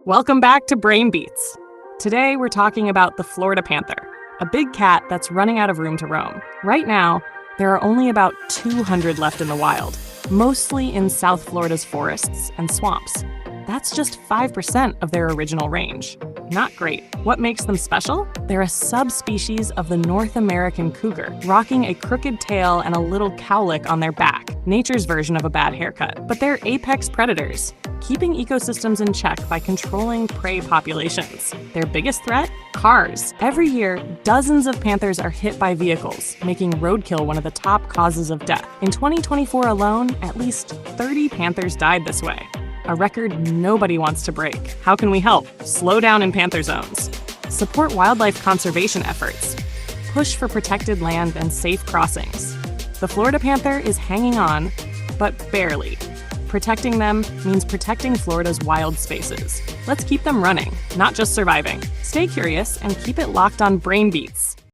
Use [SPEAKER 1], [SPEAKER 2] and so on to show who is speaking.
[SPEAKER 1] Welcome back to BrainBeats. Today we're talking about the Florida Panther, a big cat that's running out of room to roam. Right now, there are only about 200 left in the wild, mostly in South Florida's forests and swamps. That's just 5% of their original range. Not great. What makes them special? They're a subspecies of the North American cougar, rocking a crooked tail and a little cowlick on their back, nature's version of a bad haircut. But they're apex predators, keeping ecosystems in check by controlling prey populations. Their biggest threat? Cars. Every year, dozens of panthers are hit by vehicles, making roadkill one of the top causes of death. In 2024 alone, at least 30 panthers died this way. A record nobody wants to break. How can we help? Slow down in panther zones. Support wildlife conservation efforts. Push for protected land and safe crossings. The Florida panther is hanging on, but barely. Protecting them means protecting Florida's wild spaces. Let's keep them running, not just surviving. Stay curious and keep it locked on BrainBeats.